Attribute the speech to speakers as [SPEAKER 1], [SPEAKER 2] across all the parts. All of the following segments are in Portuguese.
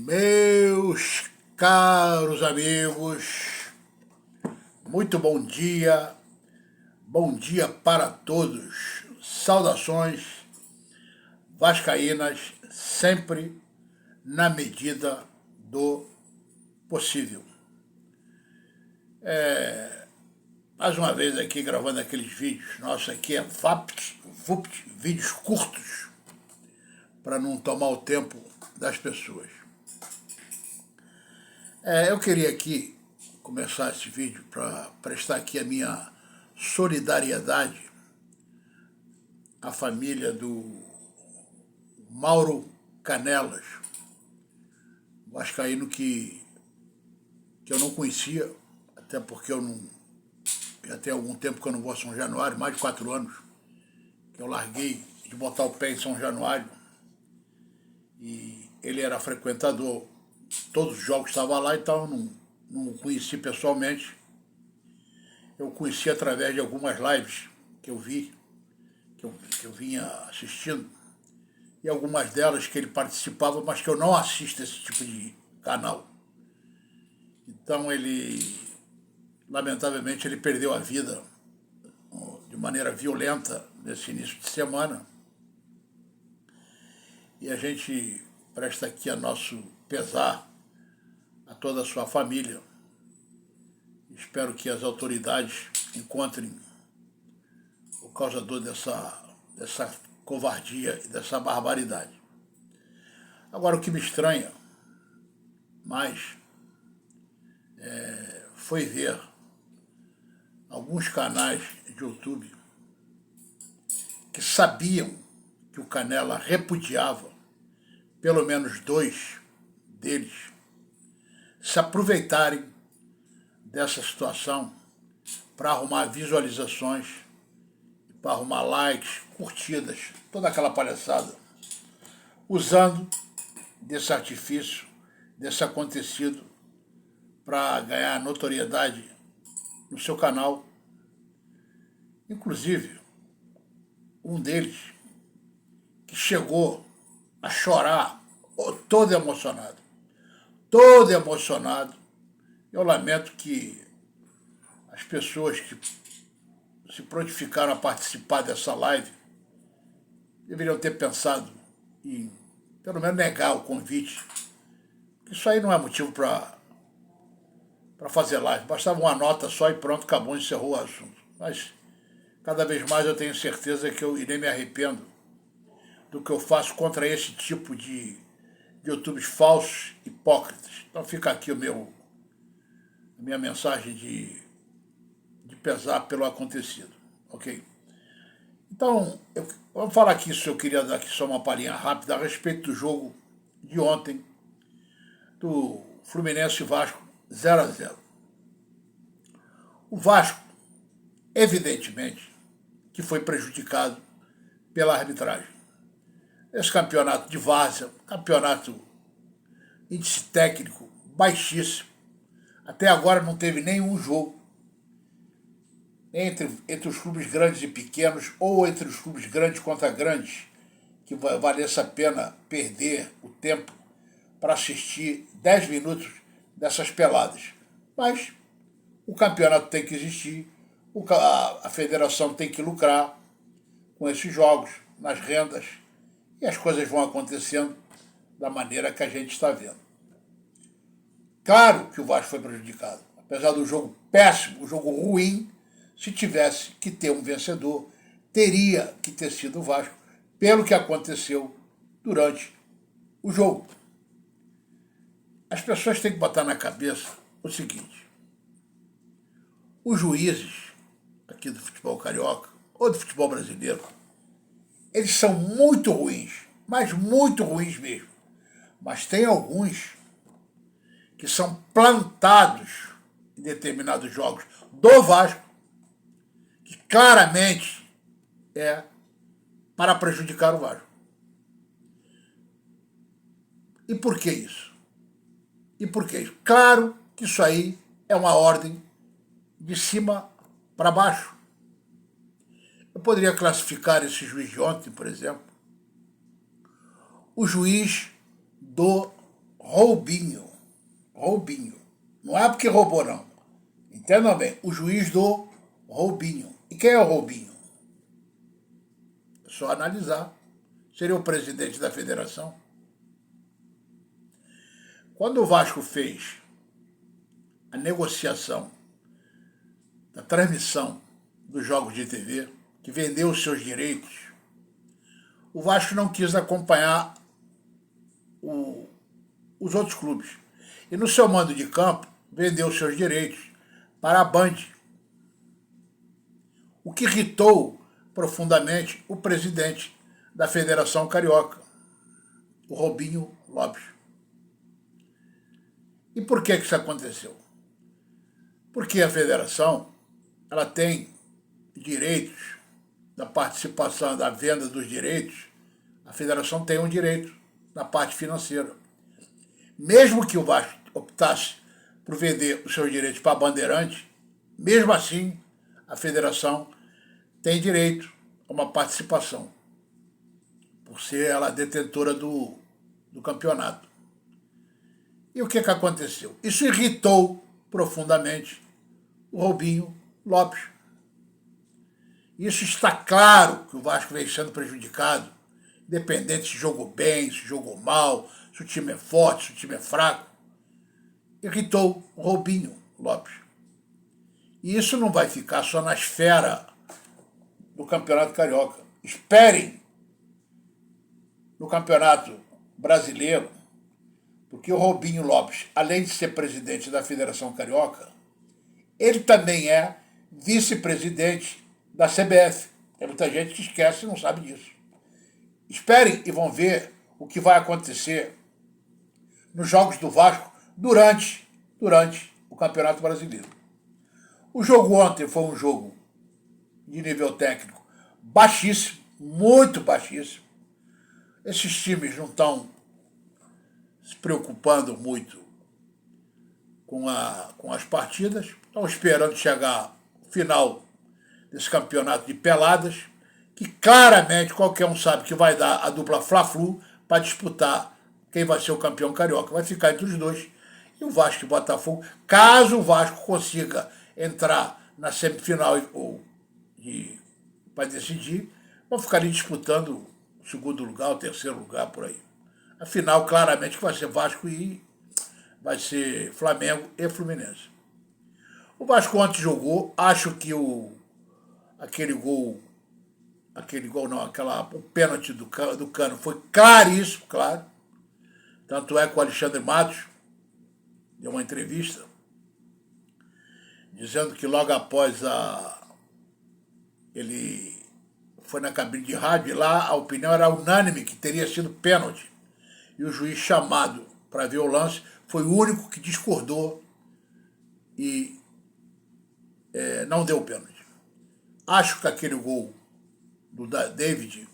[SPEAKER 1] Meus caros amigos, muito bom dia para todos. Saudações vascaínas, sempre na medida do possível. Mais uma vez aqui gravando aqueles vídeos. Nossa, aqui é VAPT, vídeos curtos, para não tomar o tempo das pessoas. Eu queria aqui começar esse vídeo para prestar aqui a minha solidariedade à família do Mauro Canelas, vascaíno que eu não conhecia, até porque já tem algum tempo que eu não vou a São Januário, mais de 4 anos que eu larguei de botar o pé em São Januário, e ele era frequentador, todos os jogos estavam lá, então eu não o conheci pessoalmente. Eu conheci através de algumas lives que eu vi, que eu vinha assistindo, e algumas delas que ele participava, mas que eu não assisto esse tipo de canal. Então lamentavelmente, ele perdeu a vida de maneira violenta nesse início de semana. E a gente presta aqui a nosso pesar a toda a sua família. Espero que as autoridades encontrem o causador dessa covardia e dessa barbaridade. Agora, o que me estranha mais foi ver alguns canais de YouTube que sabiam que o Canela repudiava, pelo menos 2 deles, se aproveitarem dessa situação para arrumar visualizações, para arrumar likes, curtidas, toda aquela palhaçada, usando desse artifício, desse acontecido, para ganhar notoriedade no seu canal. Inclusive, um deles que chegou a chorar, todo emocionado. Eu lamento que as pessoas que se prontificaram a participar dessa live deveriam ter pensado em, pelo menos, negar o convite. Isso aí não é motivo para fazer live. Bastava uma nota só e pronto, acabou, encerrou o assunto. Mas cada vez mais eu tenho certeza que eu irei me arrependo do que eu faço contra esse tipo de YouTubes falsos, hipócritas. Então fica aqui a minha mensagem de pesar pelo acontecido, ok? Então, vamos falar aqui, se eu queria dar aqui só uma palhinha rápida a respeito do jogo de ontem, do Fluminense e Vasco 0-0. O Vasco, evidentemente, que foi prejudicado pela arbitragem. Esse campeonato de várzea, campeonato índice técnico baixíssimo. Até agora não teve nenhum jogo entre os clubes grandes e pequenos, ou entre os clubes grandes contra grandes, que valesse a pena perder o tempo para assistir 10 minutos dessas peladas. Mas o campeonato tem que existir, a federação tem que lucrar com esses jogos, nas rendas, e as coisas vão acontecendo da maneira que a gente está vendo. Claro que o Vasco foi prejudicado. Apesar do jogo péssimo, o jogo ruim, se tivesse que ter um vencedor, teria que ter sido o Vasco, pelo que aconteceu durante o jogo. As pessoas têm que botar na cabeça o seguinte: os juízes aqui do futebol carioca, ou do futebol brasileiro, eles são muito ruins, mas muito ruins mesmo. Mas tem alguns que são plantados em determinados jogos do Vasco, que claramente é para prejudicar o Vasco. E por que isso? Claro que isso aí é uma ordem de cima para baixo. Eu poderia classificar esse juiz de ontem, por exemplo, o juiz do Roubinho. Roubinho. Não é porque roubou, não. Entendam bem, o juiz do Roubinho. E quem é o Roubinho? É só analisar. Seria o presidente da federação. Quando o Vasco fez a negociação da transmissão dos jogos de TV, que vendeu os seus direitos, o Vasco não quis acompanhar os outros clubes. E no seu mando de campo, vendeu os seus direitos para a Band. O que irritou profundamente o presidente da Federação Carioca, o Robinho Lopes. E por que isso aconteceu? Porque a federação ela tem direitos da participação, da venda dos direitos. A federação tem um direito na parte financeira. Mesmo que o Vasco optasse por vender os seus direitos para a Bandeirante, mesmo assim a federação tem direito a uma participação, por ser ela detentora do campeonato. E o que aconteceu? Isso irritou profundamente o Robinho Lopes. Isso está claro que o Vasco vem sendo prejudicado, independente se jogou bem, se jogou mal, se o time é forte, se o time é fraco. Irritou o Robinho Lopes. E isso não vai ficar só na esfera do Campeonato Carioca. Esperem no Campeonato Brasileiro, porque o Robinho Lopes, além de ser presidente da Federação Carioca, ele também é vice-presidente da CBF. Tem muita gente que esquece e não sabe disso. Esperem e vão ver o que vai acontecer nos jogos do Vasco durante o Campeonato Brasileiro. O jogo ontem foi um jogo de nível técnico baixíssimo, muito baixíssimo. Esses times não estão se preocupando muito com as partidas, estão esperando chegar o final desse campeonato de peladas, que claramente qualquer um sabe que vai dar a dupla Fla-Flu para disputar quem vai ser o campeão carioca. Vai ficar entre os dois. E o Vasco e o Botafogo, caso o Vasco consiga entrar na semifinal para decidir, vão ficar ali disputando o segundo lugar, o terceiro lugar, por aí. Afinal, claramente que vai ser Vasco e vai ser Flamengo e Fluminense. O Vasco ontem jogou, acho que o pênalti do Cano foi claríssimo, claro. Tanto é que o Alexandre Matos deu uma entrevista dizendo que logo após ele foi na cabine de rádio e lá a opinião era unânime que teria sido pênalti. E o juiz chamado para ver o lance foi o único que discordou e não deu pênalti. Acho que aquele gol do David,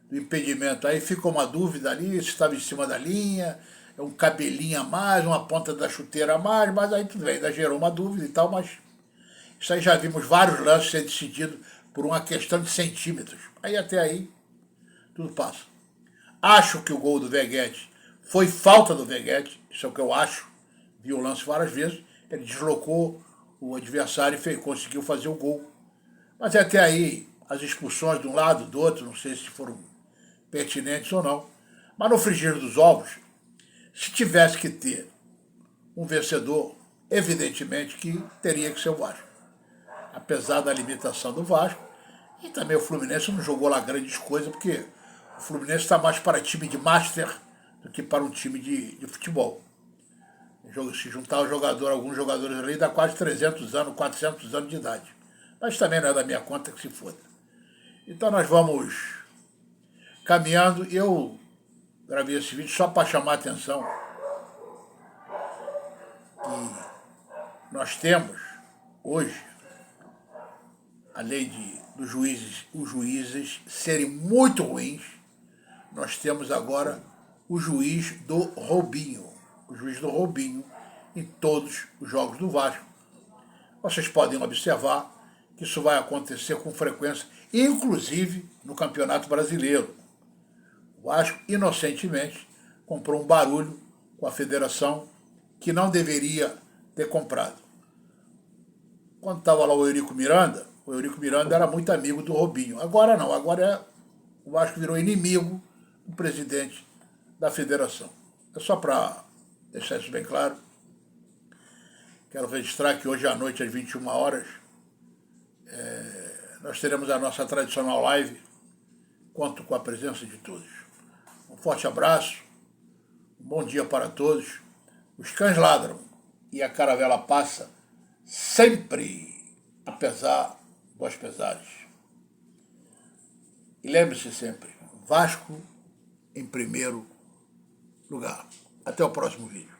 [SPEAKER 1] do impedimento, aí fica uma dúvida ali, se estava em cima da linha, um cabelinho a mais, uma ponta da chuteira a mais, mas aí tudo bem, ainda gerou uma dúvida e tal, mas isso aí já vimos vários lances ser decididos por uma questão de centímetros. Aí até aí, tudo passa. Acho que o gol do Veguete foi falta do Veguete, isso é o que eu acho, vi o lance várias vezes, ele deslocou o adversário e conseguiu fazer o gol. Mas até aí, as expulsões de um lado, do outro, não sei se foram pertinentes ou não. Mas no frigir dos ovos, se tivesse que ter um vencedor, evidentemente que teria que ser o Vasco. Apesar da limitação do Vasco, e também o Fluminense não jogou lá grandes coisas, porque o Fluminense está mais para time de master do que para um time de futebol. Se juntar alguns jogadores ali, dá quase 300 anos, 400 anos de idade. Mas também não é da minha conta, que se foda. Então nós vamos caminhando. Eu gravei esse vídeo só para chamar a atenção que nós temos hoje, além dos os juízes serem muito ruins, nós temos agora o juiz do Robinho. O juiz do Robinho em todos os jogos do Vasco. Vocês podem observar que isso vai acontecer com frequência, inclusive no Campeonato Brasileiro. O Vasco, inocentemente, comprou um barulho com a federação, que não deveria ter comprado. Quando estava lá o Eurico Miranda era muito amigo do Robinho. Agora não, agora o Vasco virou inimigo do presidente da federação. É só para deixar isso bem claro. Quero registrar que hoje à noite, às 21 horas, nós teremos a nossa tradicional live. Conto com a presença de todos. Um forte abraço, um bom dia para todos. Os cães ladram e a caravela passa sempre, apesar dos pesares. E lembre-se sempre, Vasco em primeiro lugar. Até o próximo vídeo.